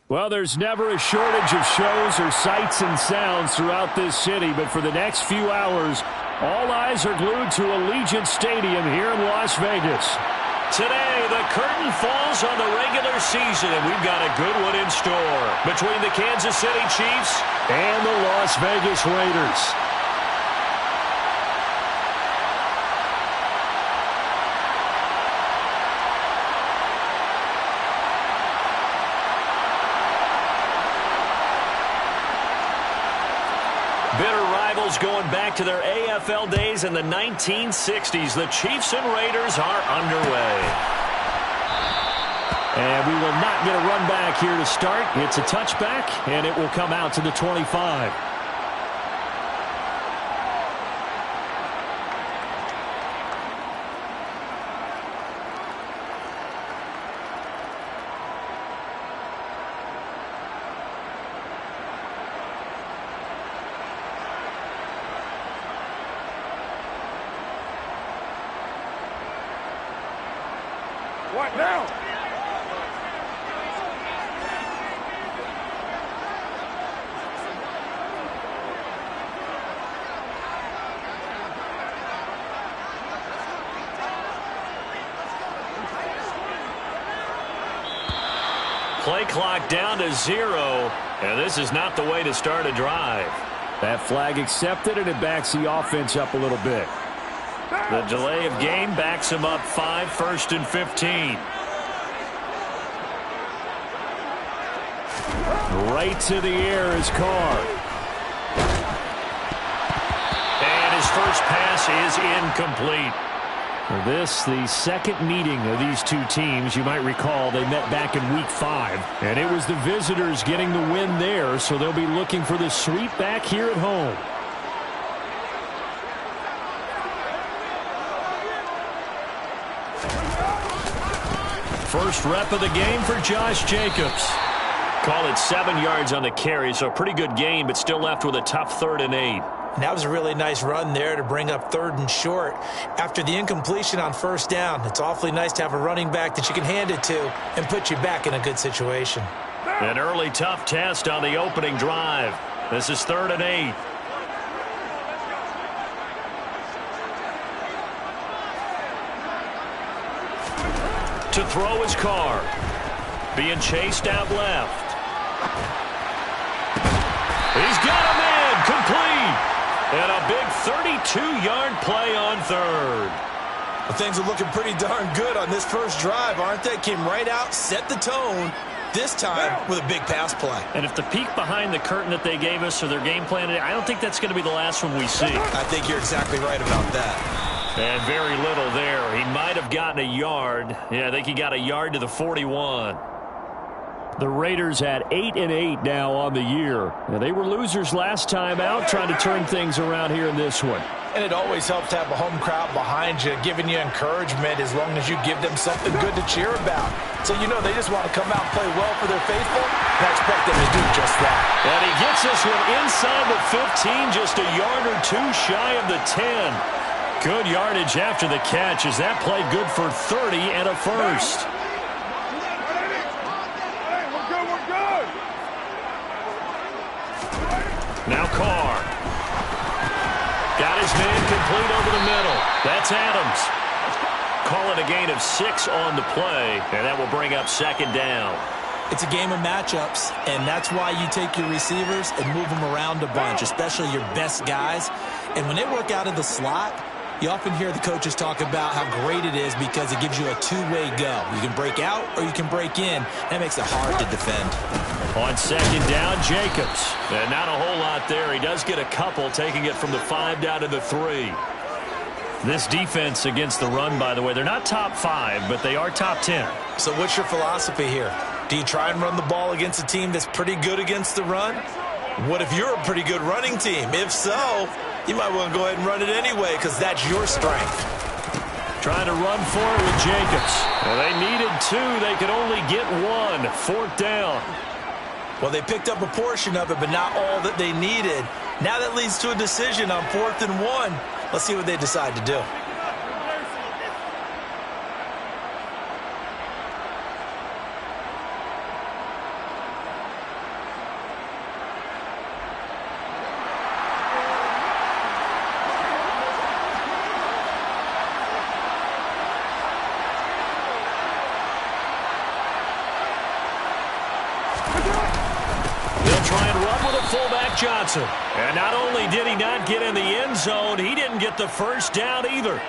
Well, there's never a shortage of shows or sights and sounds throughout this city, but for the next few hours, all eyes are glued to Allegiant Stadium here in Las Vegas. Today, the curtain falls on the regular season, and we've got a good one in store between the Kansas City Chiefs and the Las Vegas Raiders. Bitter rivals going back to their AFL days in the 1960s. The Chiefs and Raiders are underway. And we will not get a run back here to start. It's a touchback, and it will come out to the 25. What now? Play clock down to 0, and this is not the way to start a drive. That flag accepted, and it backs the offense up a little bit. The delay of game backs him up 5, 1st and 15. Right to the air is Carr. And his first pass is incomplete. This, the second meeting of these two teams. You might recall they met back in Week 5, and it was the visitors getting the win there, so they'll be looking for the sweep back here at home. First rep of the game for Josh Jacobs. Call it 7 yards on the carry, so a pretty good gain, but still left with a tough 3rd and 8. And that was a really nice run there to bring up 3rd and short. After the incompletion on 1st down, it's awfully nice to have a running back that you can hand it to and put you back in a good situation. An early tough test on the opening drive. This is 3rd and 8. To throw his Carr. Being chased out left. He's got him in. Complete. And a big 32-yard play on 3rd. Well, things are looking pretty darn good on this first drive, aren't they? Came right out, set the tone, this time with a big pass play. And if the peek behind the curtain that they gave us or their game plan, I don't think that's going to be the last one we see. I think you're exactly right about that. And very little there. He might have gotten a yard. Yeah, I think he got a yard to the 41. The Raiders at 8-8 now on the year. Now, they were losers last time out, trying to turn things around here in this one. And it always helps to have a home crowd behind you, giving you encouragement as long as you give them something good to cheer about. So, you know, they just want to come out and play well for their faithful, and I expect them to do just that. And he gets this one inside the 15, just a yard or two shy of the 10. Good yardage after the catch as that played good for 30 and a first. Now Carr. Got his man complete over the middle. That's Adams. Call it a gain of 6 on the play, and that will bring up 2nd down. It's a game of matchups, and that's why you take your receivers and move them around a bunch, especially your best guys. And when they work out of the slot, you often hear the coaches talk about how great it is because it gives you a two-way go. You can break out or you can break in. That makes it hard to defend. On 2nd down, Jacobs. And not a whole lot there. He does get a couple, taking it from the 5 down to the 3. This defense against the run, by the way, they're not top 5, but they are top 10. So what's your philosophy here? Do you try and run the ball against a team that's pretty good against the run? What if you're a pretty good running team? If so, you might want to go ahead and run it anyway because that's your strength. Trying to run for it with Jacobs. Well, they needed 2. They could only get 1. 4th down. Well, they picked up a portion of it, but not all that they needed. Now that leads to a decision on 4th and 1. Let's see what they decide to do. with a fullback Johnson. And not only did he not get in the end zone, he didn't get the first down either.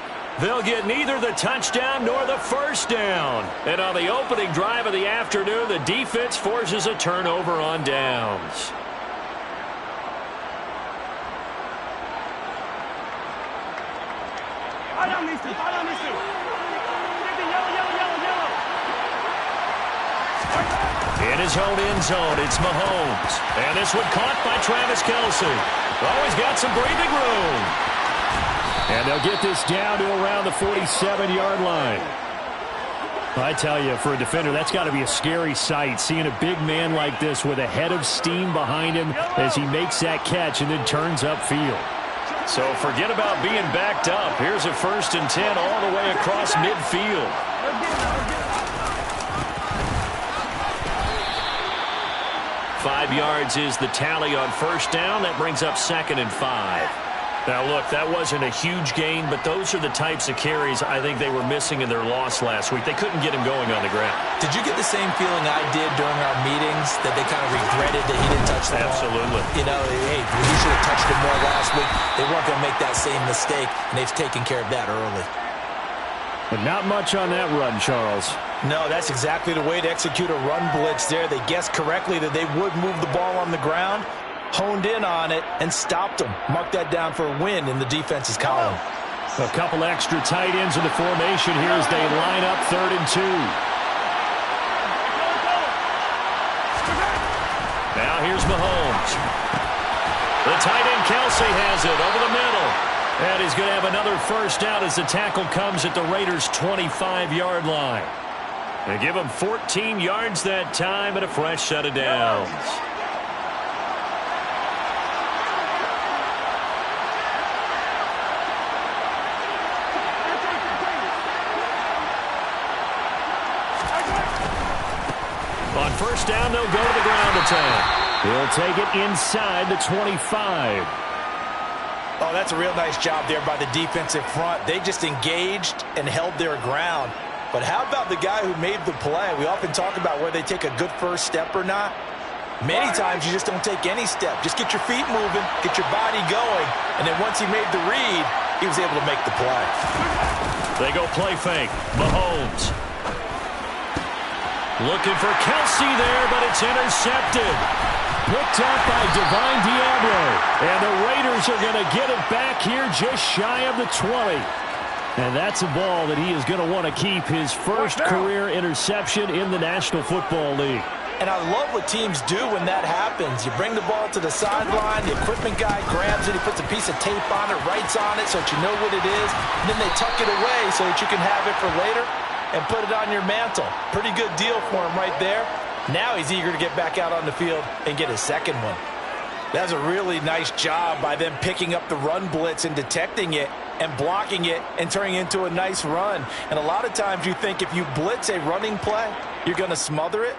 They'll get neither the touchdown nor the first down. And on the opening drive of the afternoon, the defense forces a turnover on downs. In his own end zone, it's Mahomes. And this one caught by Travis Kelce. Oh, he's got some breathing room. And they'll get this down to around the 47-yard line. I tell you, for a defender, that's got to be a scary sight, seeing a big man like this with a head of steam behind him as he makes that catch and then turns upfield. So forget about being backed up. Here's a 1st and 10 all the way across midfield. Five yards is the tally on first down. That brings up 2nd and 5. Now, look, that wasn't a huge gain, but those are the types of carries I think they were missing in their loss last week. They couldn't get him going on the ground. Did you get the same feeling I did during our meetings, that they kind of regretted that he didn't touch the ball? Absolutely. You know, hey, he should have touched it more last week. They weren't going to make that same mistake, and they've taken care of that early. But not much on that run, Charles. No, that's exactly the way to execute a run blitz there. They guessed correctly that they would move the ball on the ground, honed in on it, and stopped them. Mark that down for a win in the defense's column. A couple extra tight ends in the formation here as they line up 3rd and 2. Now here's Mahomes. The tight end Kelce has it over the middle. And he's going to have another first down as the tackle comes at the Raiders' 25-yard line. They give him 14 yards that time and a fresh set of downs. On first down, they'll go to the ground attack. He'll take it inside the 25. Oh, that's a real nice job there by the defensive front. They just engaged and held their ground. But how about the guy who made the play? We often talk about whether they take a good first step or not. Many times you just don't take any step. Just get your feet moving, get your body going, and then once he made the read, he was able to make the play. They go play fake. Mahomes. Looking for Kelce there, but it's intercepted. Picked up by Divine Diablo. And the Raiders are going to get it back here just shy of the 20. And that's a ball that he is going to want to keep, his first career interception in the National Football League. And I love what teams do when that happens. You bring the ball to the sideline, the equipment guy grabs it, he puts a piece of tape on it, writes on it so that you know what it is, and then they tuck it away so that you can have it for later and put it on your mantle. Pretty good deal for him right there. Now he's eager to get back out on the field and get his second one. That's a really nice job by them picking up the run blitz and detecting it and blocking it and turning it into a nice run. And a lot of times you think if you blitz a running play, you're going to smother it.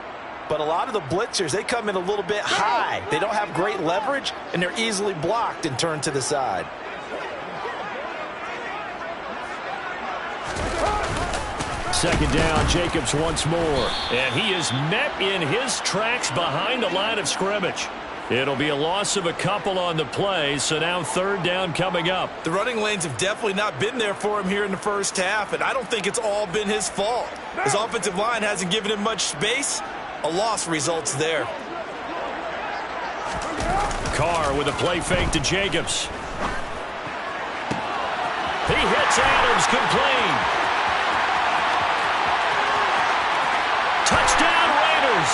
But a lot of the blitzers, they come in a little bit high. They don't have great leverage, and they're easily blocked and turned to the side. Second down, Jacobs once more. And he is met in his tracks behind the line of scrimmage. It'll be a loss of a couple on the play, so now third down coming up. The running lanes have definitely not been there for him here in the first half, and I don't think it's all been his fault. His offensive line hasn't given him much space. A loss results there. Carr with a play fake to Jacobs. He hits Adams, complete. Touchdown Raiders.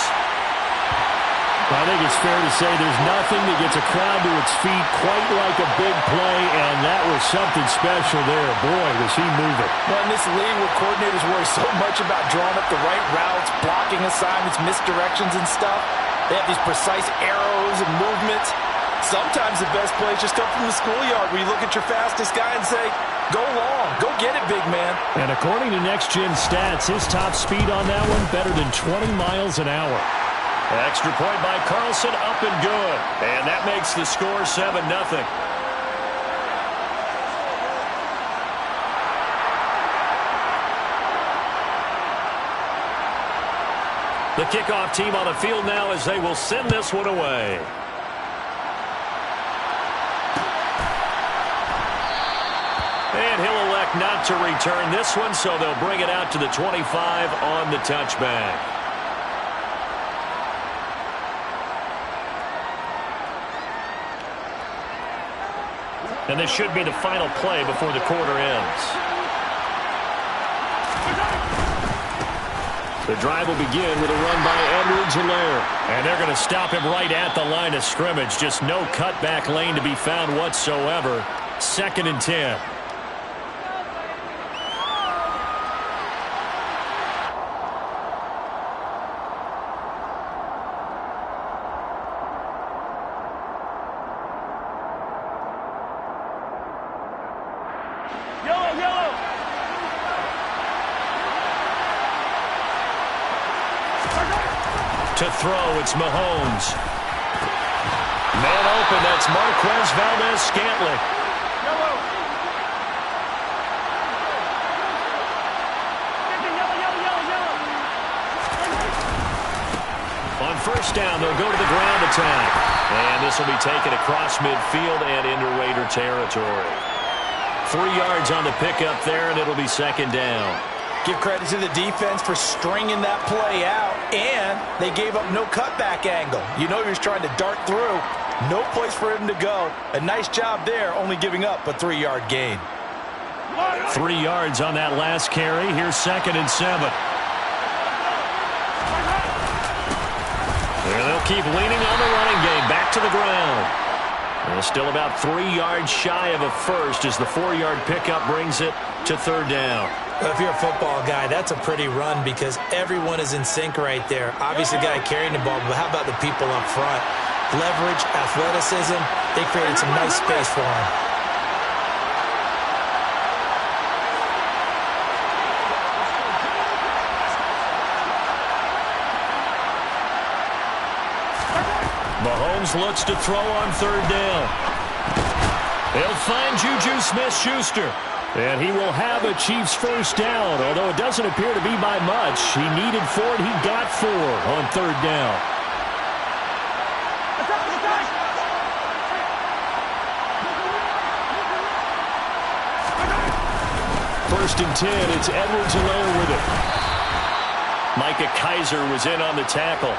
I think it's fair to say there's nothing that gets a crowd to its feet quite like a big play, and that was something special there. Boy, was he moving. Well, in this league where coordinators worry so much about drawing up the right routes, blocking assignments, misdirections and stuff, they have these precise arrows and movements. Sometimes the best plays just come from the schoolyard where you look at your fastest guy and say, go long, go get it, big man. And according to Next Gen Stats, his top speed on that one better than 20 miles an hour. Extra point by Carlson, up and good. And that makes the score 7-0. The kickoff team on the field now as they will send this one away. And he'll elect not to return this one, so they'll bring it out to the 25 on the touchback. And this should be the final play before the quarter ends. The drive will begin with a run by Edwards-Helaire. And they're going to stop him right at the line of scrimmage. Just no cutback lane to be found whatsoever. 2nd and 10. To throw, it's Mahomes. Man open, that's Marquez Valdez-Scantling. On first down, they'll go to the ground attack. And this will be taken across midfield and into Raider territory. 3 yards on the pickup there, and it'll be 2nd down. Give credit to the defense for stringing that play out, and they gave up no cutback angle. You know he was trying to dart through. No place for him to go. A nice job there, only giving up a 3-yard gain. 3 yards on that last carry. Here's 2nd and 7. There they'll keep leaning on the running game. Back to the ground. And still about 3 yards shy of a first as the 4-yard pickup brings it to 3rd down. If you're a football guy, that's a pretty run because everyone is in sync right there. Obviously, the guy carrying the ball, but how about the people up front? Leverage, athleticism, they created some nice space for him. Mahomes looks to throw on 3rd down. They'll find Juju Smith-Schuster. And he will have a Chiefs first down, although it doesn't appear to be by much. He needed 4, and he got 4 on 3rd down. First and 10, it's Edwards-Helaire with it. Micah Kiser was in on the tackle.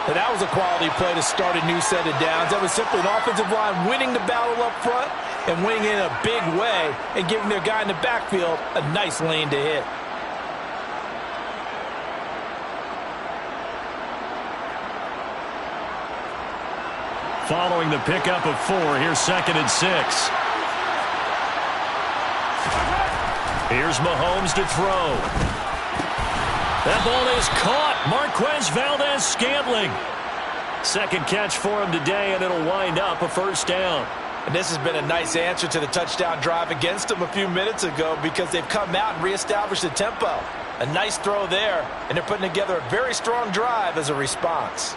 And that was a quality play to start a new set of downs. That was simply an offensive line winning the battle up front and winning in a big way and giving their guy in the backfield a nice lane to hit. Following the pickup of 4, here's 2nd and 6. Here's Mahomes to throw. That ball is caught. Marquez Valdez-Scantling. 2nd catch for him today, and it'll wind up a first down. And this has been a nice answer to the touchdown drive against them a few minutes ago because they've come out and reestablished the tempo. A nice throw there, and they're putting together a very strong drive as a response.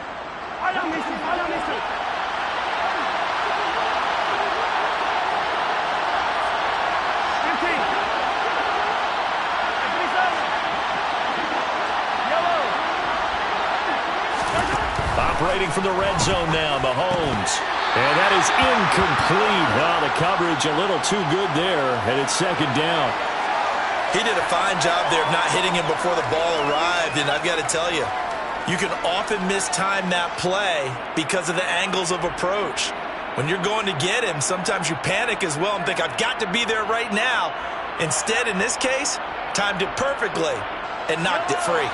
Operating from the red zone now, Mahomes. And that is incomplete. Well, the coverage a little too good there, and it's 2nd down. He did a fine job there of not hitting him before the ball arrived, and I've got to tell you, you can often mistime that play because of the angles of approach. When you're going to get him, sometimes you panic as well and think, I've got to be there right now. Instead, in this case, timed it perfectly and knocked it free.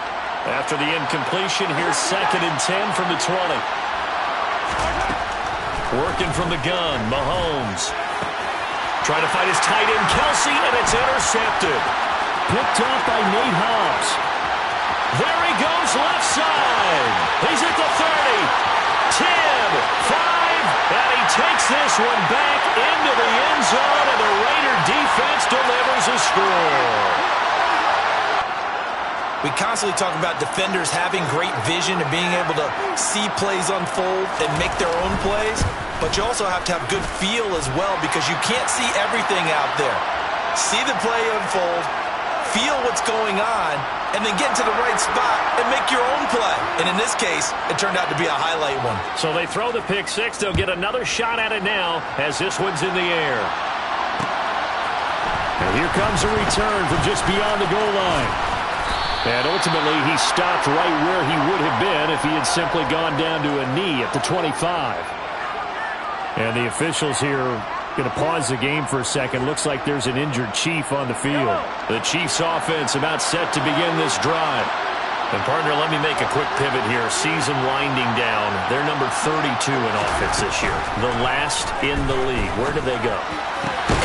After the incompletion, here's 2nd and 10 from the 20. Working from the gun, Mahomes. Trying to find his tight end, Kelsey, and it's intercepted. Picked off by Nate Hobbs. There he goes, left side. He's at the 30, 10, 5, and he takes this one back into the end zone, and the Raider defense delivers a score. We constantly talk about defenders having great vision and being able to see plays unfold and make their own plays, but you also have to have good feel as well because you can't see everything out there. See the play unfold, feel what's going on, and then get into the right spot and make your own play. And in this case, it turned out to be a highlight one. So they throw the pick six. They'll get another shot at it now as this one's in the air. And here comes a return from just beyond the goal line. And ultimately, he stopped right where he would have been if he had simply gone down to a knee at the 25. And the officials here going to pause the game for a second. Looks like there's an injured Chief on the field. The Chiefs offense about set to begin this drive. And, partner, let me make a quick pivot here. Season winding down. They're number 32 in offense this year. The last in the league. Where do they go?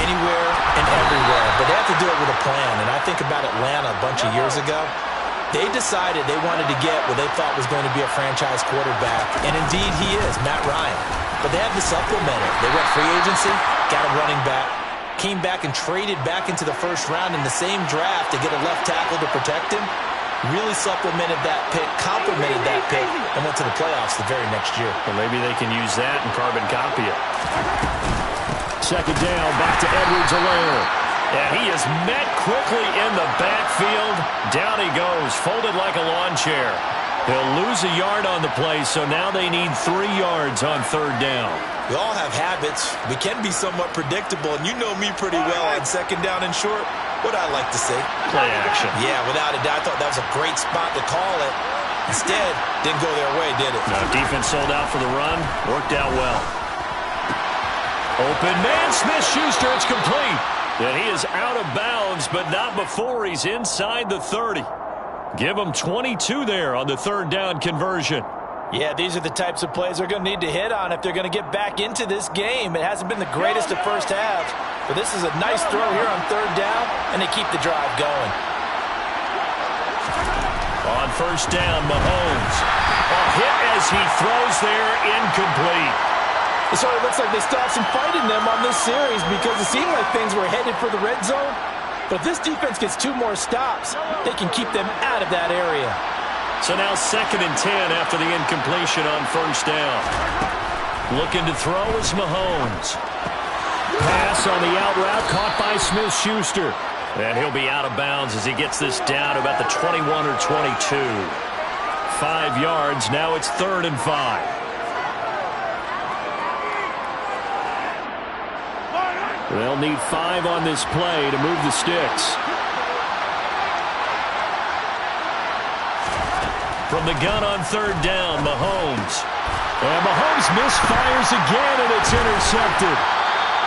Anywhere and everywhere. But they have to do it with a plan. And I think about Atlanta a bunch of years ago. They decided they wanted to get what they thought was going to be a franchise quarterback. And, indeed, he is, Matt Ryan. But they had to supplement it. They went free agency, got a running back, came back and traded back into the first round in the same draft to get a left tackle to protect him. Really supplemented that pick, complemented that pick, and went to the playoffs the very next year. Well, maybe they can use that and carbon copy it. Second down, back to Edwards-Helaire. And he is met quickly in the backfield. Down he goes, folded like a lawn chair. They'll lose a yard on the play, so now they need 3 yards on third down. We all have habits. We can be somewhat predictable, and you know me pretty well on second down and short. What I like to say. Play action. Yeah, without a doubt. I thought that was a great spot to call it. Instead, didn't go their way, did it? No, defense sold out for the run. Worked out well. Open man, Smith-Schuster. It's complete. And he is out of bounds, but not before he's inside the 30. Give him 22 there on the third down conversion. Yeah, these are the types of plays they're going to need to hit on if they're going to get back into this game. It hasn't been the greatest of first halves, but this is a nice throw here on third down, and they keep the drive going. On first down, Mahomes. A hit as he throws there, incomplete. It sort of looks like they still have some fight in them on this series because it seemed like things were headed for the red zone. But if this defense gets 2 more stops, they can keep them out of that area. So now 2nd and 10 after the incompletion on first down. Looking to throw is Mahomes. Pass on the out route caught by Smith-Schuster. And he'll be out of bounds as he gets this down about the 21 or 22. 5 yards. Now it's 3rd and 5. They'll need 5 on this play to move the sticks. From the gun on third down, Mahomes. And Mahomes misfires again, and it's intercepted.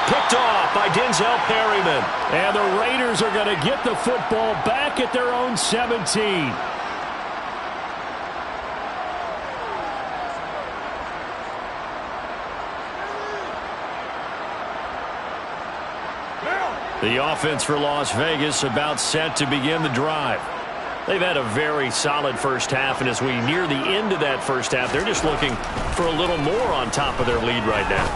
Picked off by Denzel Perryman. And the Raiders are going to get the football back at their own 17. The offense for Las Vegas about set to begin the drive. They've had a very solid first half, and as we near the end of that first half, they're just looking for a little more on top of their lead right now.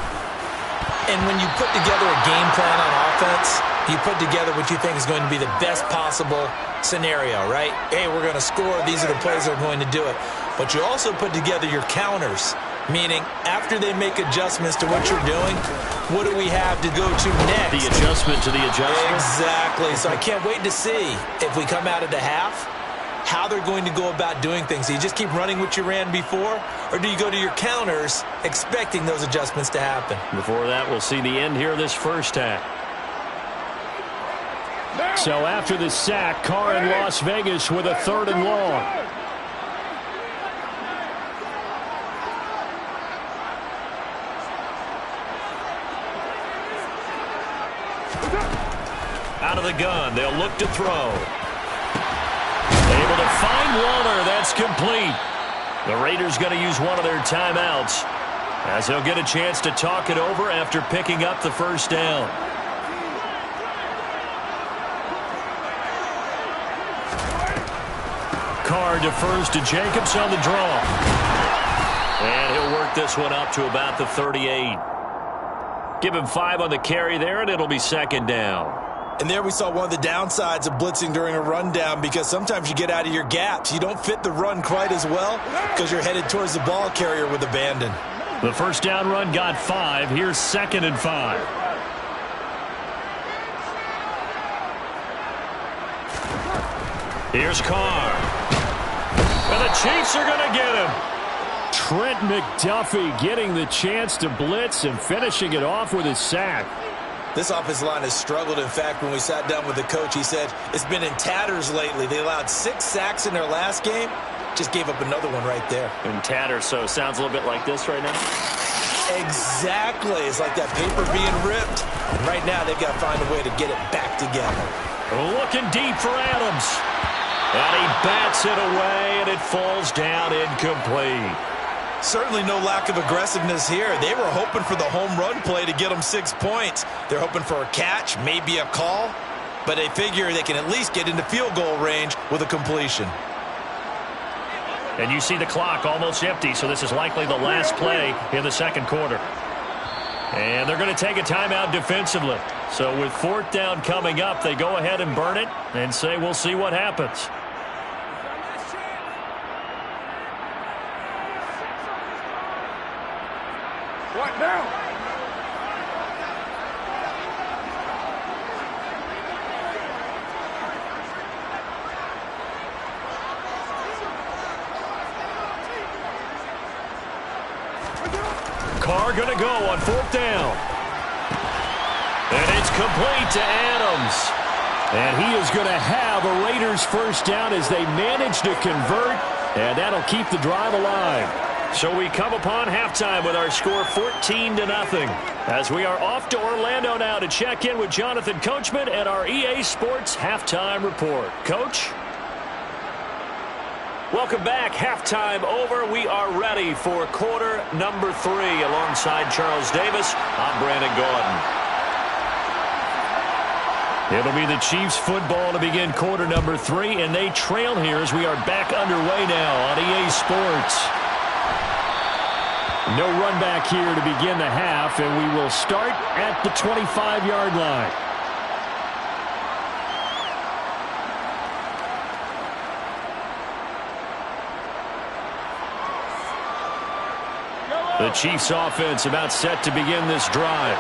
And when you put together a game plan on offense, you put together what you think is going to be the best possible scenario, right? Hey, we're going to score. These are the plays that are going to do it. But you also put together your counters, meaning after they make adjustments to what you're doing, what do we have to go to next? The adjustment to the adjustment. Exactly. So I can't wait to see if we come out of the half, how they're going to go about doing things. Do you just keep running what you ran before, or do you go to your counters expecting those adjustments to happen? Before that, we'll see the end here of this first half. So after the sack, Carr in Las Vegas with a 3rd and long. Out of the gun, they'll look to throw. Able to find Waller. That's complete. The Raiders going to use one of their timeouts as they'll get a chance to talk it over after picking up the first down. Carr defers to Jacobs on the draw. And he'll work this one up to about the 38. Give him 5 on the carry there, and it'll be 2nd down. And there we saw one of the downsides of blitzing during a rundown, because sometimes you get out of your gaps. You don't fit the run quite as well because you're headed towards the ball carrier with abandon. The first down run got 5. Here's 2nd and 5. Here's Carr. And the Chiefs are going to get him. Trent McDuffie getting the chance to blitz and finishing it off with his sack. This offensive line has struggled. In fact, when we sat down with the coach, he said it's been in tatters lately. They allowed 6 sacks in their last game. Just gave up another one right there. In tatters, so sounds a little bit like this right now. Exactly. It's like that paper being ripped. And right now, they've got to find a way to get it back together. Looking deep for Adams. And he bats it away, and it falls down incomplete. Certainly no lack of aggressiveness here. They were hoping for the home run play to get them 6 points. They're hoping for a catch, maybe a call, but they figure they can at least get into field goal range with a completion. And you see the clock almost empty, so this is likely the last play in the second quarter. And they're going to take a timeout defensively. So with 4th down coming up, they go ahead and burn it and say we'll see what happens. What now? Carr going to go on 4th down. And it's complete to Adams. And he is going to have a Raiders first down as they manage to convert, and that'll keep the drive alive. So we come upon halftime with our score 14-0 as we are off to Orlando now to check in with Jonathan Coachman at our EA Sports Halftime Report. Coach? Welcome back. Halftime over. We are ready for quarter number 3 alongside Charles Davis. I'm Brandon Gaudin. It'll be the Chiefs football to begin quarter number 3, and they trail here as we are back underway now on EA Sports. No run back here to begin the half, and we will start at the 25-yard line. The Chiefs offense about set to begin this drive.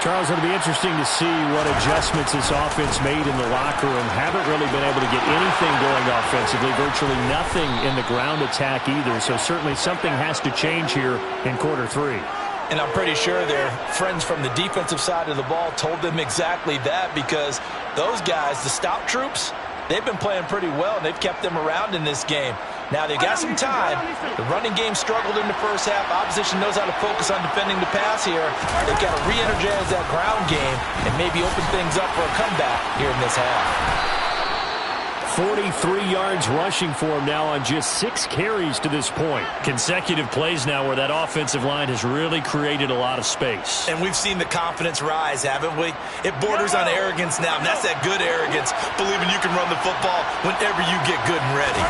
Charles, it'll be interesting to see what adjustments this offense made in the locker room. Haven't really been able to get anything going offensively, virtually nothing in the ground attack either. So certainly something has to change here in quarter 3. And I'm pretty sure their friends from the defensive side of the ball told them exactly that, because those guys, the stop troops, they've been playing pretty well, and they've kept them around in this game. Now, they've got some time. The running game struggled in the first half. Opposition knows how to focus on defending the pass here. They've got to re-energize that ground game and maybe open things up for a comeback here in this half. 43 yards rushing for him now on just 6 carries to this point. Consecutive plays now where that offensive line has really created a lot of space. And we've seen the confidence rise, haven't we? It borders on arrogance now, and that's that good arrogance, believing you can run the football whenever you get good and ready.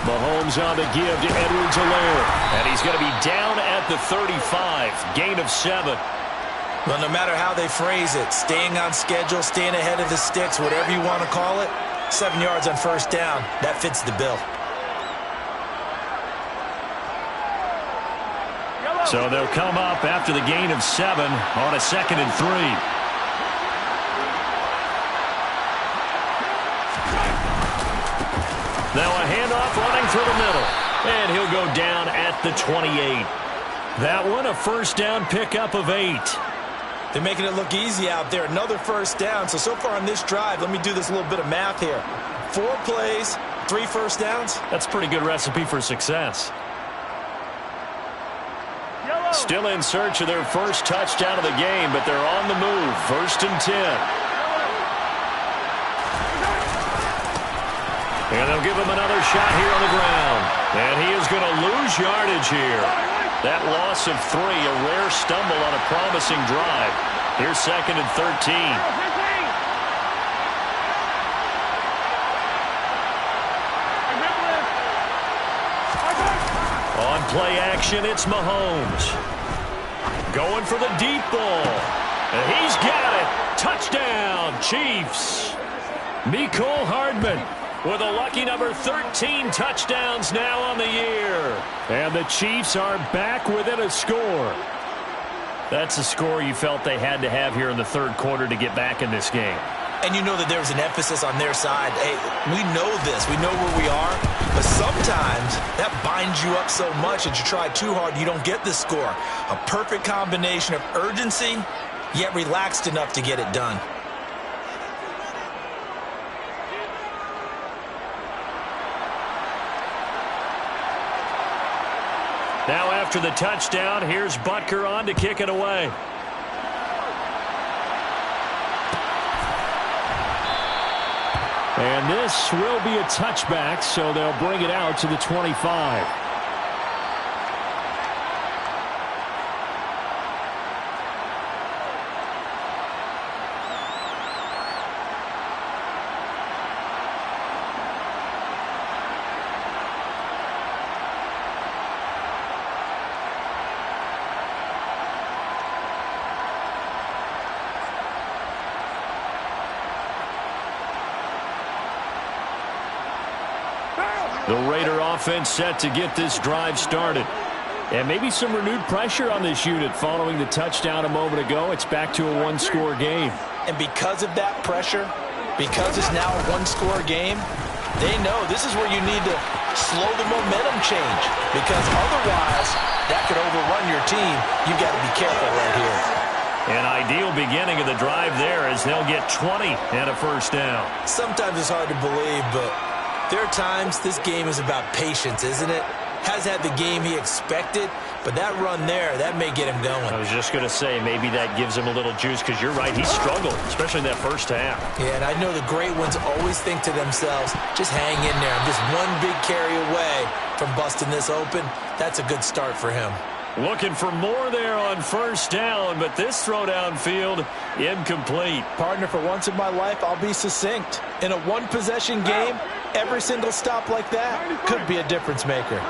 Mahomes on the give to Edwards-Helaire. And he's going to be down at the 35. Gain of 7. Well, no matter how they phrase it, staying on schedule, staying ahead of the sticks, whatever you want to call it, 7 yards on first down, that fits the bill. So they'll come up after the gain of 7 on a 2nd and 3. Now a handoff running through the middle. And he'll go down at the 28. That one a first down pickup of 8. They're making it look easy out there. Another first down. So far on this drive, let me do this little bit of math here. 4 plays, 3 first downs. That's a pretty good recipe for success. Still in search of their first touchdown of the game, but they're on the move. 1st and 10. And they'll give him another shot here on the ground. And he is going to lose yardage here. That loss of 3, a rare stumble on a promising drive. Here's 2nd and 13. On play action, it's Mahomes. Going for the deep ball. And he's got it. Touchdown, Chiefs. Mecole Hardman with a lucky number 13 touchdowns now on the year. And the Chiefs are back within a score. That's a score you felt they had to have here in the 3rd quarter to get back in this game. And you know that there was an emphasis on their side. Hey, we know this. We know where we are. But sometimes that binds you up so much that you try too hard, you don't get the score. A perfect combination of urgency, yet relaxed enough to get it done. Now after the touchdown, here's Butker on to kick it away. And this will be a touchback, so they'll bring it out to the 25. The Raider offense set to get this drive started. And maybe some renewed pressure on this unit following the touchdown a moment ago. It's back to a one-score game. And because of that pressure, because it's now a one-score game, they know this is where you need to slow the momentum change. Because otherwise, that could overrun your team. You've got to be careful right here. An ideal beginning of the drive there as they'll get 20 and a first down. Sometimes it's hard to believe, but there are times this game is about patience, isn't it? Has had the game he expected, but that run there, that may get him going. I was just going to say, maybe that gives him a little juice because you're right, he struggled, especially in that first half. Yeah, and I know the great ones always think to themselves, just hang in there. I'm just one big carry away from busting this open. That's a good start for him. Looking for more there on first down, but this throw downfield, incomplete. Partner, for once in my life, I'll be succinct. In a one-possession game, every single stop like that could be a difference maker.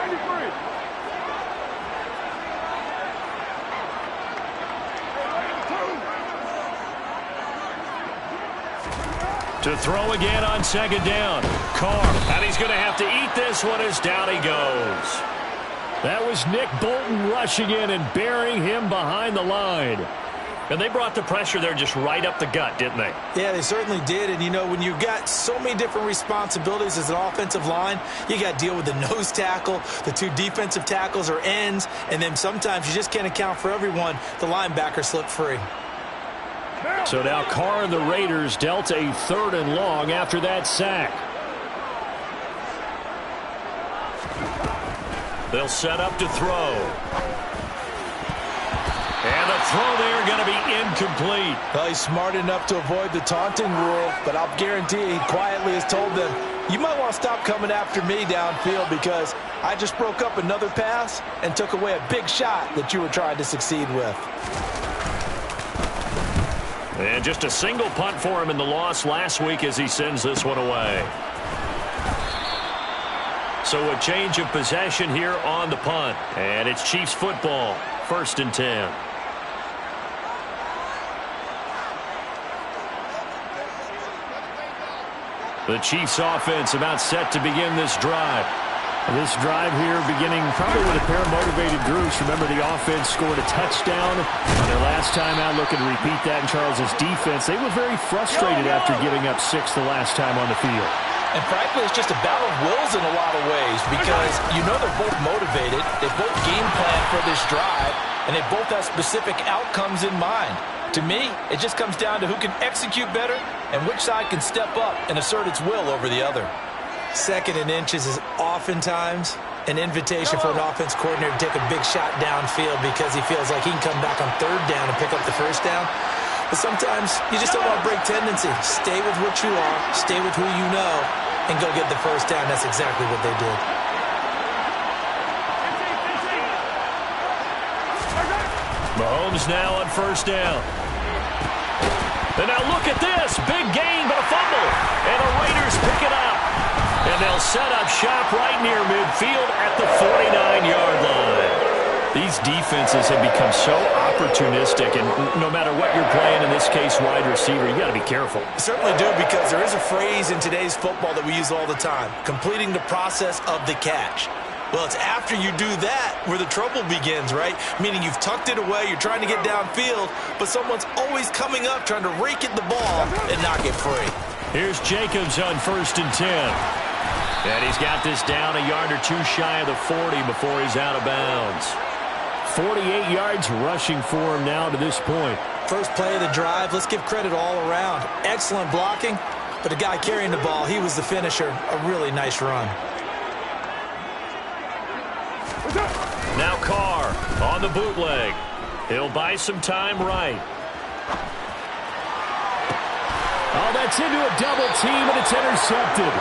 To throw again on second down. Carr, and he's going to have to eat this one as down he goes. That was Nick Bolton rushing in and burying him behind the line. And they brought the pressure there just right up the gut, didn't they? Yeah, they certainly did. And, you know, when you've got so many different responsibilities as an offensive line, you got to deal with the nose tackle, the two defensive tackles or ends, and then sometimes you just can't account for everyone. The linebacker slipped free. So now Carr and the Raiders dealt a 3rd and long after that sack. They'll set up to throw. And the throw there going to be incomplete. Well, he's smart enough to avoid the taunting rule, but I'll guarantee he quietly has told them, you might want to stop coming after me downfield because I just broke up another pass and took away a big shot that you were trying to succeed with. And just a single punt for him in the loss last week as he sends this one away. So a change of possession here on the punt. And it's Chiefs football, 1st and 10. The Chiefs offense about set to begin this drive. This drive here beginning probably with a pair of motivated groups. Remember, the offense scored a touchdown on their last time out. Looking to repeat that in Charles's defense. They were very frustrated after giving up 6 the last time on the field. And frankly, it's just a battle of wills in a lot of ways because you know they're both motivated. They both game plan for this drive, and they both have specific outcomes in mind. To me, it just comes down to who can execute better and which side can step up and assert its will over the other. 2nd and inches is oftentimes an invitation for an offense coordinator to take a big shot downfield because he feels like he can come back on 3rd down and pick up the 1st down. But sometimes you just don't want to break tendency. Stay with what you are, stay with who you know, and go get the 1st down. That's exactly what they did. Mahomes now on 1st down. And now look at this. Big gain, but a fumble. And the Raiders pick it up. And they'll set up shop right near midfield at the 49-yard line. These defenses have become so opportunistic, and no matter what you're playing, in this case, wide receiver, you got to be careful. You certainly do, because there is a phrase in today's football that we use all the time, completing the process of the catch. Well, it's after you do that where the trouble begins, right? Meaning you've tucked it away, you're trying to get downfield, but someone's always coming up trying to rake at the ball and knock it free. Here's Jacobs on 1st and 10. And he's got this down a yard or two shy of the 40 before he's out of bounds. 48 yards rushing for him now to this point. First play of the drive, let's give credit all around. Excellent blocking, but the guy carrying the ball, he was the finisher. A really nice run. Now Carr on the bootleg. He'll buy some time right. Oh, that's into a double team, and it's intercepted.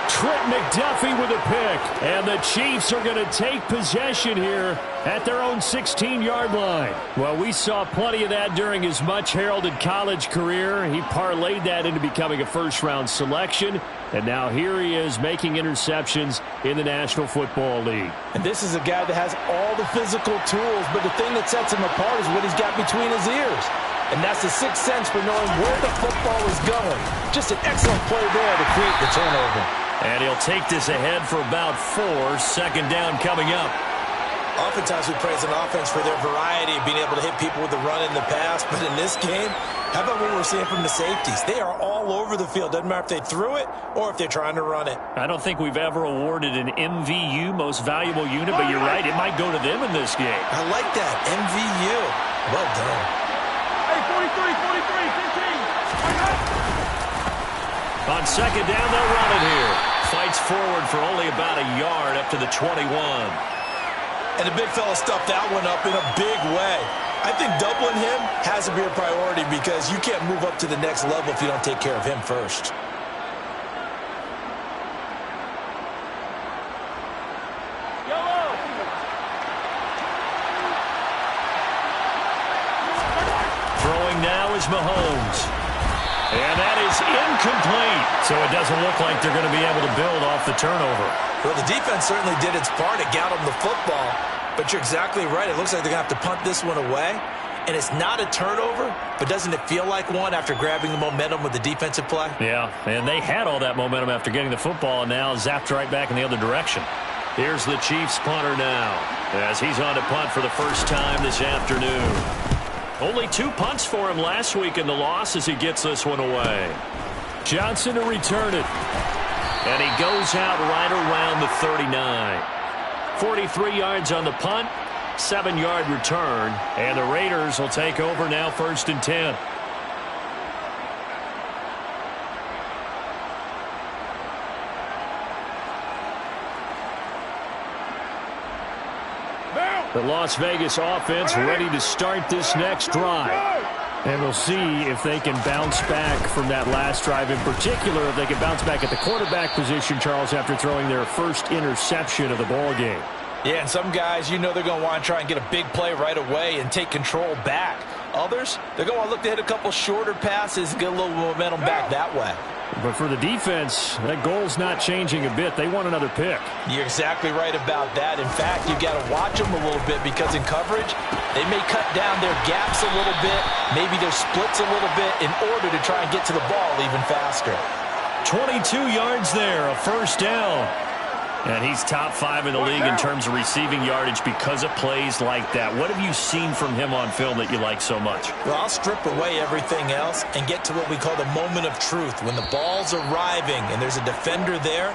Trent McDuffie with a pick. And the Chiefs are going to take possession here at their own 16-yard line. Well, we saw plenty of that during his much-heralded college career. He parlayed that into becoming a first-round selection. And now here he is making interceptions in the National Football League. And this is a guy that has all the physical tools, but the thing that sets him apart is what he's got between his ears. And that's the sixth sense for knowing where the football is going. Just an excellent play there to create the turnover. And he'll take this ahead for about 4. Second down coming up. Oftentimes we praise an offense for their variety of being able to hit people with the run in the pass. But in this game, how about what we're seeing from the safeties? They are all over the field. Doesn't matter if they threw it or if they're trying to run it. I don't think we've ever awarded an MVU, most valuable unit, but you're right, it might go to them in this game. I like that, MVU. Well done. Hey, 43, 43, 15. On second down, they'll run it here. Fights forward for only about a yard up to the 21. And the big fella stuffed that one up in a big way. I think doubling him has to be a priority because you can't move up to the next level if you don't take care of him first. Throwing now is Mahomes. And that is incomplete. So it doesn't look like they're going to be able to build off the turnover. Well, the defense certainly did its part. It got them the football. But you're exactly right. It looks like they're going to have to punt this one away. And it's not a turnover, but doesn't it feel like one after grabbing the momentum with the defensive play? Yeah, and they had all that momentum after getting the football and now zapped right back in the other direction. Here's the Chiefs punter now as he's on to punt for the first time this afternoon. Only 2 punts for him last week in the loss as he gets this one away. Johnson to return it. And he goes out right around the 39. 43 yards on the punt, 7-yard return, and the Raiders will take over now 1st and 10. The Las Vegas offense ready to start this next drive. And we'll see if they can bounce back from that last drive. In particular, if they can bounce back at the quarterback position, Charles, after throwing their first interception of the ball game. Yeah, and some guys, you know they're going to want to try and get a big play right away and take control back. Others, they're going to want to look to hit a couple shorter passes and get a little momentum back that way. But for the defense, that goal's not changing a bit. They want another pick. You're exactly right about that. In fact, you've got to watch them a little bit because in coverage, they may cut down their gaps a little bit, maybe their splits a little bit in order to try and get to the ball even faster. 22 yards there, a first down. And he's top 5 in the league in terms of receiving yardage because of plays like that. What have you seen from him on film that you like so much? Well, I'll strip away everything else and get to what we call the moment of truth. When the ball's arriving and there's a defender there,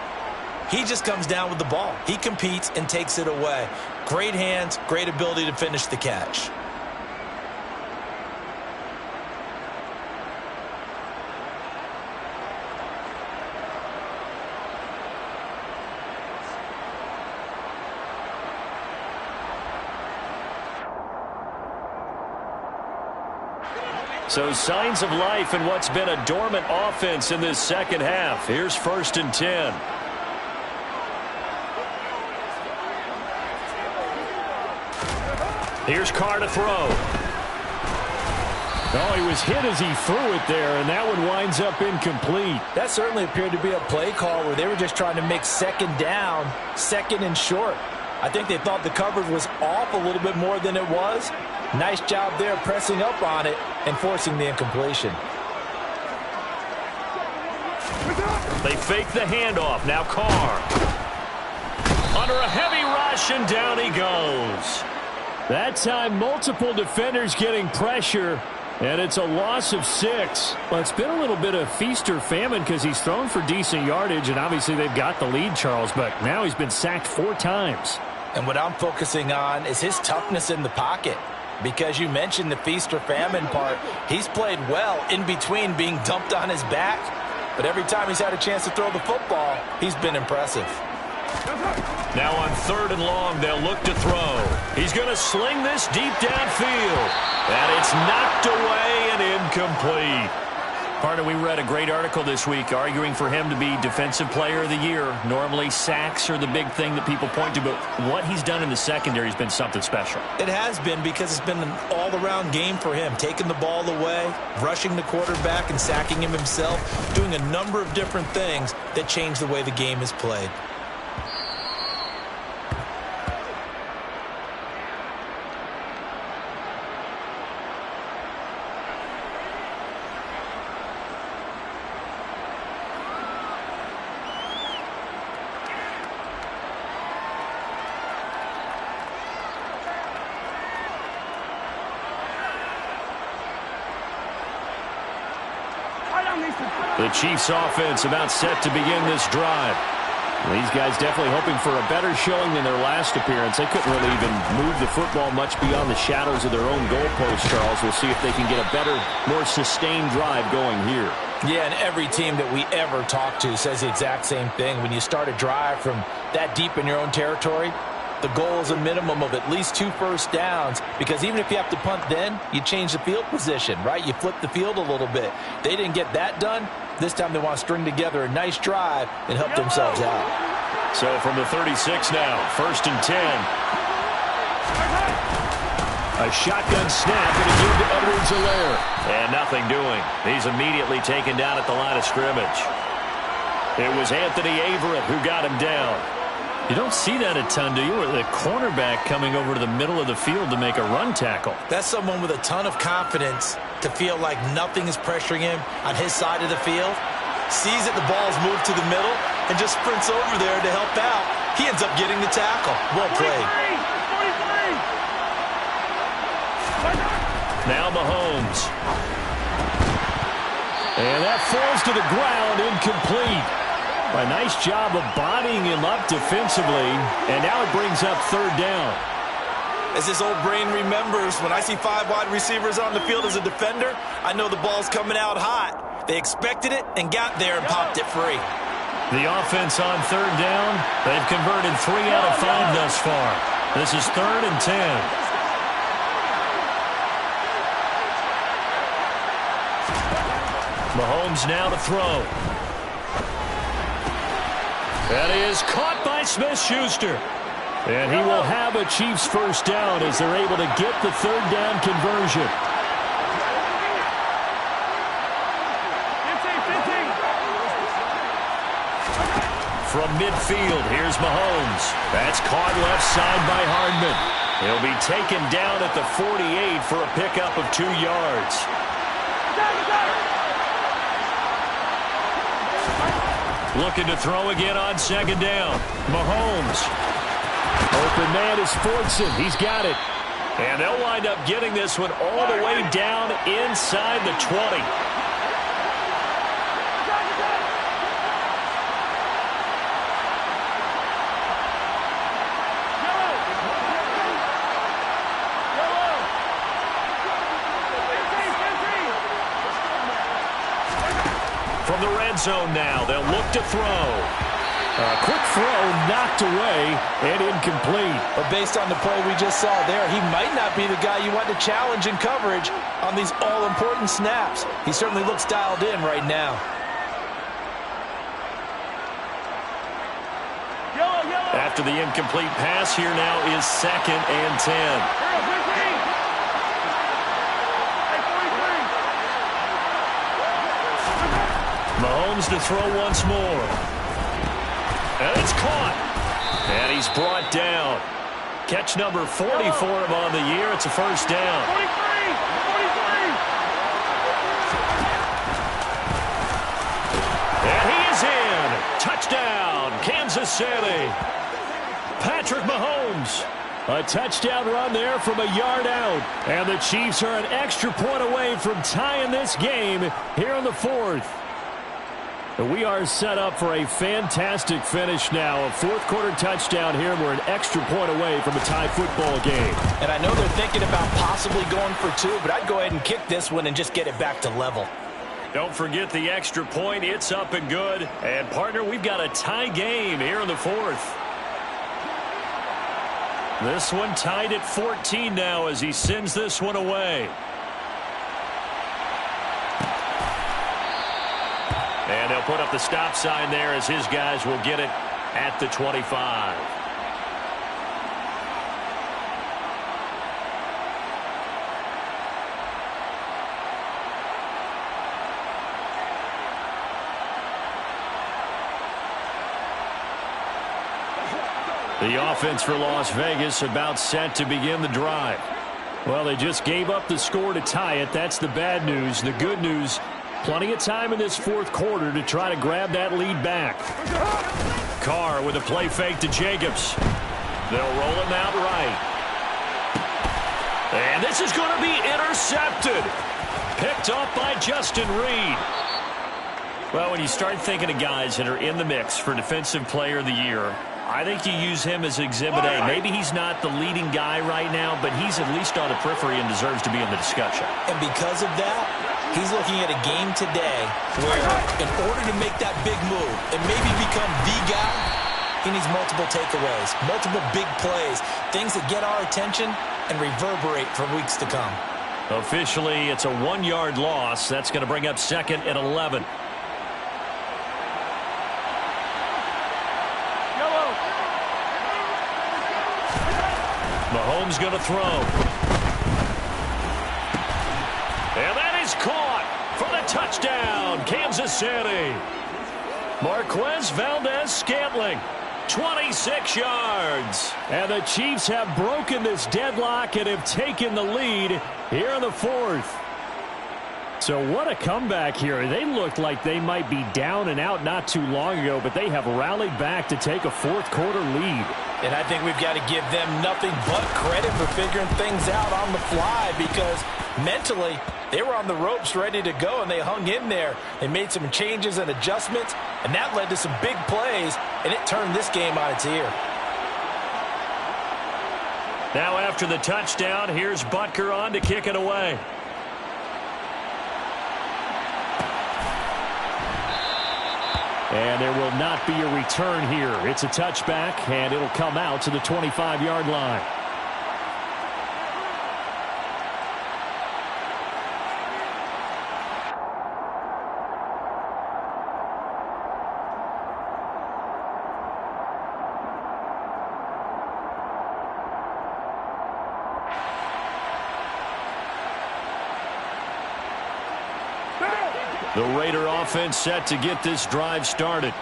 he just comes down with the ball. He competes and takes it away. Great hands, great ability to finish the catch. So signs of life in what's been a dormant offense in this second half. Here's 1st and 10. Here's Carr to throw. Oh, he was hit as he threw it there, and that one winds up incomplete. That certainly appeared to be a play call where they were just trying to make second down, second and short. I think they thought the coverage was off a little bit more than it was. Nice job there pressing up on it and forcing the incompletion. They fake the handoff. Now Carr. Under a heavy rush, and down he goes. That time, multiple defenders getting pressure, and it's a loss of 6. Well, it's been a little bit of feast or famine because he's thrown for decent yardage, and obviously they've got the lead, Charles, but now he's been sacked 4 times. And what I'm focusing on is his toughness in the pocket. Because you mentioned the feast or famine part. He's played well in between being dumped on his back. But every time he's had a chance to throw the football, he's been impressive. Now on 3rd and long, they'll look to throw. He's going to sling this deep downfield. And it's knocked away and incomplete. Partner, we read a great article this week arguing for him to be Defensive Player of the Year. Normally, sacks are the big thing that people point to, but what he's done in the secondary has been something special. It has been, because it's been an all-around game for him, taking the ball away, rushing the quarterback and sacking him himself, doing a number of different things that change the way the game is played. The Chiefs offense about set to begin this drive. These guys definitely hoping for a better showing than their last appearance. They couldn't really even move the football much beyond the shadows of their own goalpost, Charles. We'll see if they can get a better, more sustained drive going here. Yeah, and every team that we ever talk to says the exact same thing. When you start a drive from that deep in your own territory, the goal is a minimum of at least 2 first downs, because even if you have to punt then, you change the field position, right? You flip the field a little bit. They didn't get that done. This time they want to string together a nice drive and help themselves out. So from the 36 now, 1st and 10. A shotgun snap and a give to Edwards-Helaire. And nothing doing. He's immediately taken down at the line of scrimmage. It was Anthony Averett who got him down. You don't see that a ton, do you? Or the cornerback coming over to the middle of the field to make a run tackle. That's someone with a ton of confidence to feel like nothing is pressuring him on his side of the field. Sees that the ball's moved to the middle and just sprints over there to help out. He ends up getting the tackle. Well played. Now Mahomes. And that falls to the ground, incomplete. A nice job of bodying him up defensively, and now it brings up 3rd down. As this old brain remembers, when I see 5 wide receivers on the field as a defender, I know the ball's coming out hot. They expected it and got there and popped it free. The offense on 3rd down, they've converted 3 out of 5 thus far. This is 3rd and 10. Mahomes now to throw. That is caught by Smith-Schuster. And he will have a Chiefs first down as they're able to get the 3rd down conversion. From midfield, here's Mahomes. That's caught left side by Hardman. He'll be taken down at the 48 for a pickup of 2 yards. Looking to throw again on 2nd down. Mahomes. Open man is Fortson. He's got it. And they'll wind up getting this one all the way down inside the 20. From the red zone now, they'll look to throw. A quick throw knocked away and incomplete. But based on the play we just saw there, he might not be the guy you want to challenge in coverage on these all-important snaps. He certainly looks dialed in right now. After the incomplete pass, here now is 2nd and 10. Mahomes to throw once more. And it's caught. And he's brought down. Catch number 40 for him on the year. It's a first down. And he is in. Touchdown, Kansas City. Patrick Mahomes. A touchdown run there from a yard out. And the Chiefs are an extra point away from tying this game here in the 4th. We are set up for a fantastic finish now. A fourth-quarter touchdown here. We're an extra point away from a tie football game. And I know they're thinking about possibly going for two, but I'd go ahead and kick this one and just get it back to level. Don't forget the extra point. It's up and good. And, partner, we've got a tie game here in the fourth. This one tied at 14 now as he sends this one away. And they'll put up the stop sign there as his guys will get it at the 25. The offense for Las Vegas about set to begin the drive. Well, they just gave up the score to tie it. That's the bad news. The good news, plenty of time in this fourth quarter to try to grab that lead back. Carr with a play fake to Jacobs. They'll roll him out right. And this is going to be intercepted. Picked off by Justin Reed. Well, when you start thinking of guys that are in the mix for Defensive Player of the Year, I think you use him as Exhibit A. Maybe he's not the leading guy right now, but he's at least on the periphery and deserves to be in the discussion. And because of that, he's looking at a game today where in order to make that big move and maybe become the guy, he needs multiple takeaways, multiple big plays, things that get our attention and reverberate for weeks to come. Officially, it's a 1-yard loss. That's going to bring up 2nd and 11. Mahomes going to throw. And that is caught for the touchdown, Kansas City. Marquez Valdez-Scantling, 26 yards. And the Chiefs have broken this deadlock and have taken the lead here in the fourth. So what a comeback here. They looked like they might be down and out not too long ago, but they have rallied back to take a fourth-quarter lead. And I think we've got to give them nothing but credit for figuring things out on the fly because mentally they were on the ropes ready to go and they hung in there. They made some changes and adjustments, and that led to some big plays, and it turned this game on its ear. Now after the touchdown, here's Butker on to kick it away. And there will not be a return here. It's a touchback, and it'll come out to the 25-yard line. The Raider offense set to get this drive started.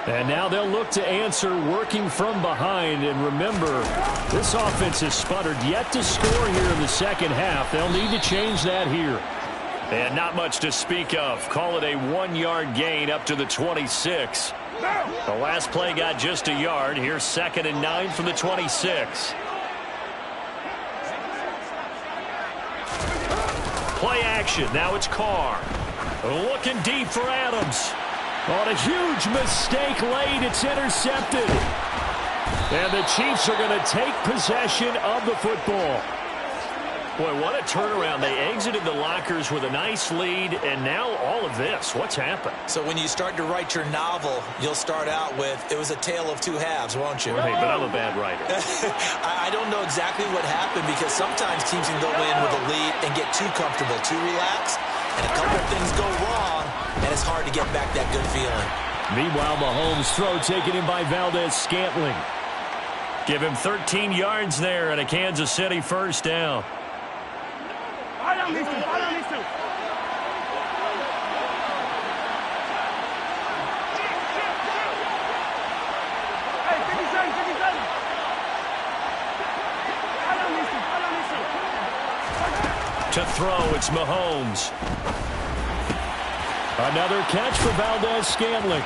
And now they'll look to answer working from behind. And remember, this offense has sputtered yet to score here in the second half. They'll need to change that here. And not much to speak of. Call it a 1-yard gain up to the 26. The last play got just a yard. Here's 2nd and 9 from the 26. Play action. Now it's Carr. Looking deep for Adams. On a huge mistake late, it's intercepted. And the Chiefs are going to take possession of the football. Boy, what a turnaround. They exited the lockers with a nice lead, and now all of this. What's happened? So when you start to write your novel, you'll start out with, it was a tale of two halves, won't you? Right, but I'm a bad writer. I don't know exactly what happened because sometimes teams can go in with a lead and get too comfortable, too relaxed, and a couple of things go wrong, and it's hard to get back that good feeling. Meanwhile, Mahomes' throw taken in by Valdez-Scantling. Give him 13 yards there and a Kansas City first down. To throw, it's Mahomes. Another catch for Valdez-Scantling.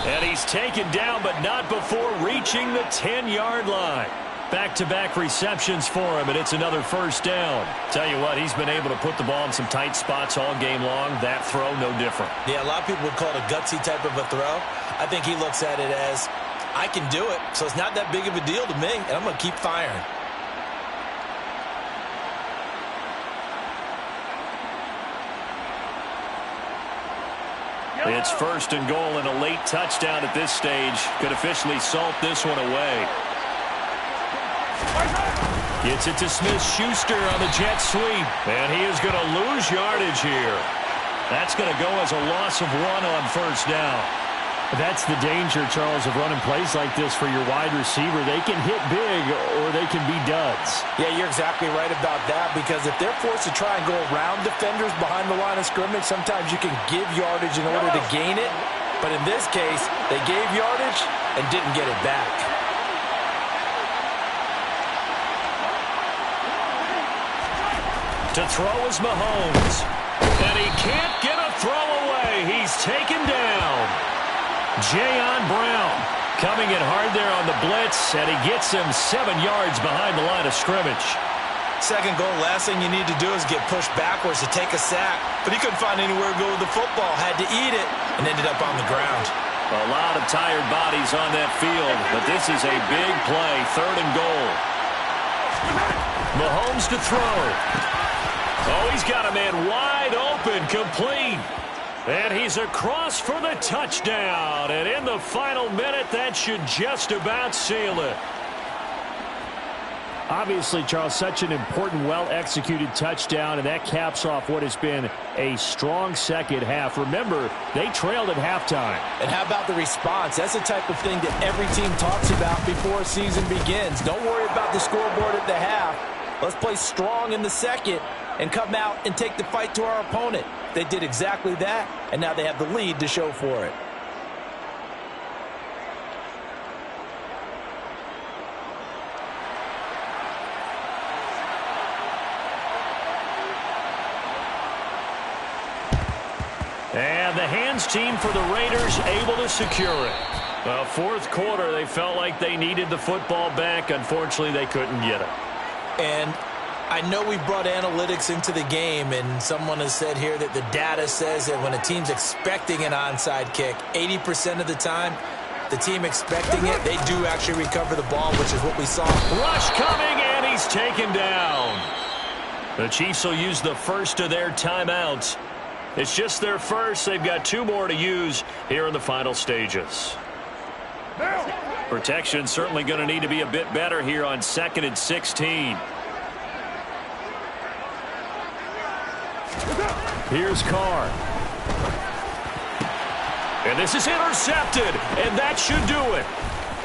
And he's taken down, but not before reaching the 10-yard line. Back-to-back receptions for him, and it's another first down. Tell you what, he's been able to put the ball in some tight spots all game long. That throw, no different. Yeah, a lot of people would call it a gutsy type of a throw. I think he looks at it as, I can do it, so it's not that big of a deal to me, and I'm going to keep firing. It's first and goal, and a late touchdown at this stage could officially salt this one away. Gets it to Smith-Schuster on the jet sweep, and he is going to lose yardage here. That's going to go as a loss of 1 on first down. That's the danger, Charles, of running plays like this for your wide receiver. They can hit big or they can be duds. Yeah, you're exactly right about that, because if they're forced to try and go around defenders behind the line of scrimmage, sometimes you can give yardage in order to gain it. But in this case, they gave yardage and didn't get it back. To throw is Mahomes. And he can't get a throw away. He's taken down. Jayon Brown coming in hard there on the blitz, and he gets him 7 yards behind the line of scrimmage. Second goal, last thing you need to do is get pushed backwards to take a sack. But he couldn't find anywhere to go with the football, had to eat it, and ended up on the ground. A lot of tired bodies on that field, but this is a big play, third and goal. Mahomes to throw. Oh, he's got a man wide open, complete. And he's across for the touchdown. And in the final minute, that should just about seal it. Obviously, Charles, such an important, well-executed touchdown, and that caps off what has been a strong second half. Remember, they trailed at halftime. And how about the response? That's the type of thing that every team talks about before a season begins. Don't worry about the scoreboard at the half. Let's play strong in the second and come out and take the fight to our opponent. They did exactly that, and now they have the lead to show for it. And the hands team for the Raiders able to secure it. Well, fourth quarter, they felt like they needed the football back. Unfortunately, they couldn't get it. And I know we brought analytics into the game, and someone has said here that the data says that when a team's expecting an onside kick, 80% of the time, the team expecting it, they do actually recover the ball, which is what we saw. Rush coming, and he's taken down. The Chiefs will use the first of their timeouts. It's just their first. They've got 2 more to use here in the final stages. Protection certainly going to need to be a bit better here on 2nd and 16. Here's Carr. And this is intercepted, and that should do it.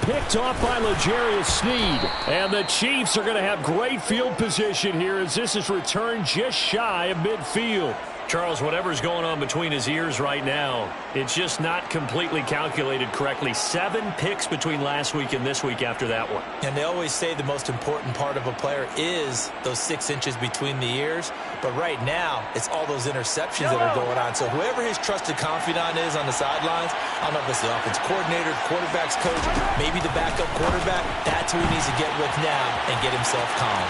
Picked off by L'Jarius Sneed. And the Chiefs are going to have great field position here as this is returned just shy of midfield. Charles, whatever's going on between his ears right now, it's just not completely calculated correctly. 7 picks between last week and this week after that one. And they always say the most important part of a player is those 6 inches between the ears. But right now, it's all those interceptions that are going on. So whoever his trusted confidant is on the sidelines, I don't know if it's the offense coordinator, quarterback's coach, maybe the backup quarterback, that's who he needs to get with now and get himself calm.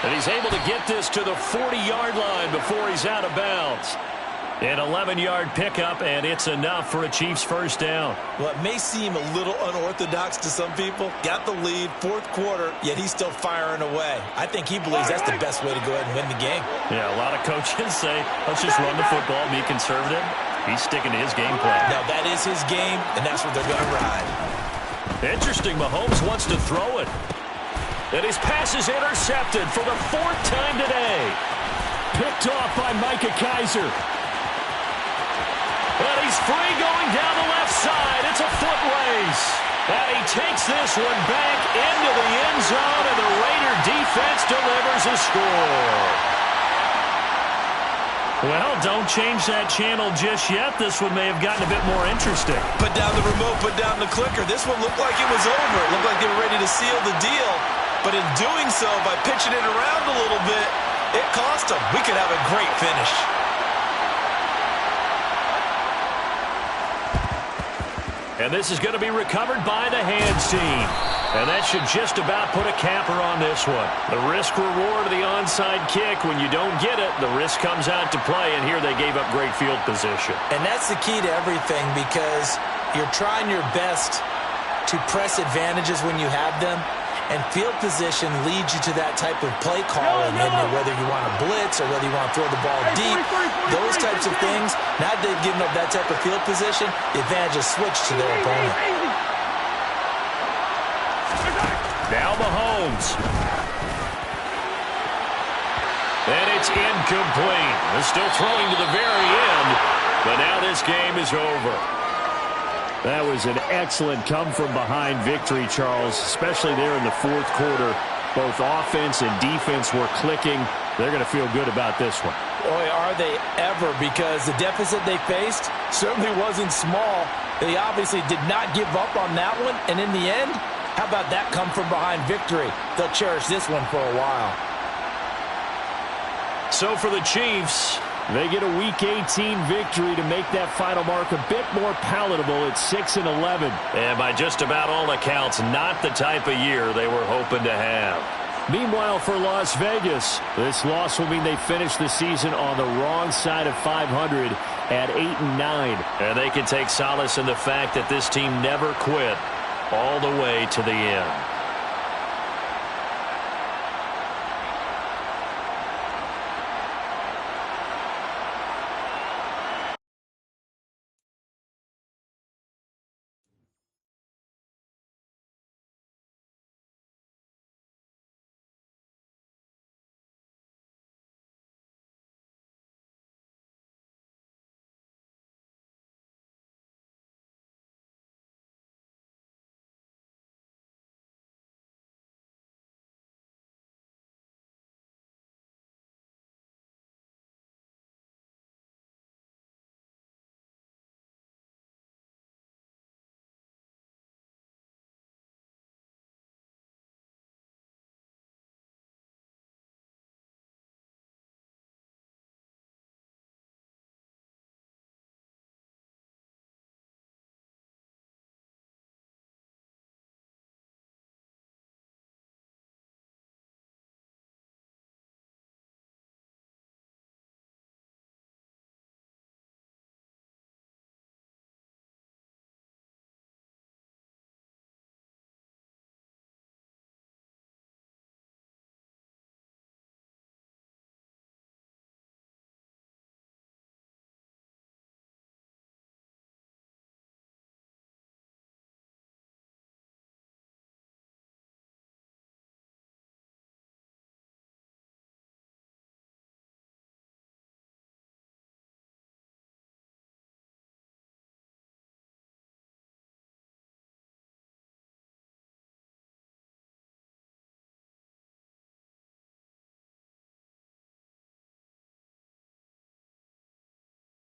And he's able to get this to the 40-yard line before he's out of bounds. An 11-yard pickup, and it's enough for a Chiefs first down. Well, it may seem a little unorthodox to some people. Got the lead, fourth quarter, yet he's still firing away. I think he believes that's the best way to go ahead and win the game. Yeah, a lot of coaches say, let's just run the football, be conservative. He's sticking to his game plan. Now, that is his game, and that's what they're going to ride. Interesting, Mahomes wants to throw it. And his pass is intercepted for the 4th time today. Picked off by Micah Kiser. But he's free going down the left side. It's a foot race. And he takes this one back into the end zone, and the Raider defense delivers a score. Well, don't change that channel just yet. This one may have gotten a bit more interesting. Put down the remote, put down the clicker. This one looked like it was over. It looked like they were ready to seal the deal. But in doing so, by pitching it around a little bit, it cost them. We could have a great finish. And this is going to be recovered by the hands team. And that should just about put a capper on this one. The risk-reward of the onside kick. When you don't get it, the risk comes out to play, and here they gave up great field position. And that's the key to everything, because you're trying your best to press advantages when you have them, and field position leads you to that type of play calling, whether you want to blitz or whether you want to throw the ball deep, those types of things. Now that they've given up that type of field position, the advantage is switched to their opponent. Now Mahomes. And it's incomplete. They're still throwing to the very end, but now this game is over. That was an excellent come-from-behind victory, Charles, especially there in the fourth quarter. Both offense and defense were clicking. They're going to feel good about this one. Boy, are they ever, because the deficit they faced certainly wasn't small. They obviously did not give up on that one, and in the end, how about that come-from-behind victory? They'll cherish this one for a while. So for the Chiefs, they get a Week 18 victory to make that final mark a bit more palatable at 6-11. And by just about all accounts, not the type of year they were hoping to have. Meanwhile, for Las Vegas, this loss will mean they finish the season on the wrong side of 500 at 8-9. And they can take solace in the fact that this team never quit all the way to the end.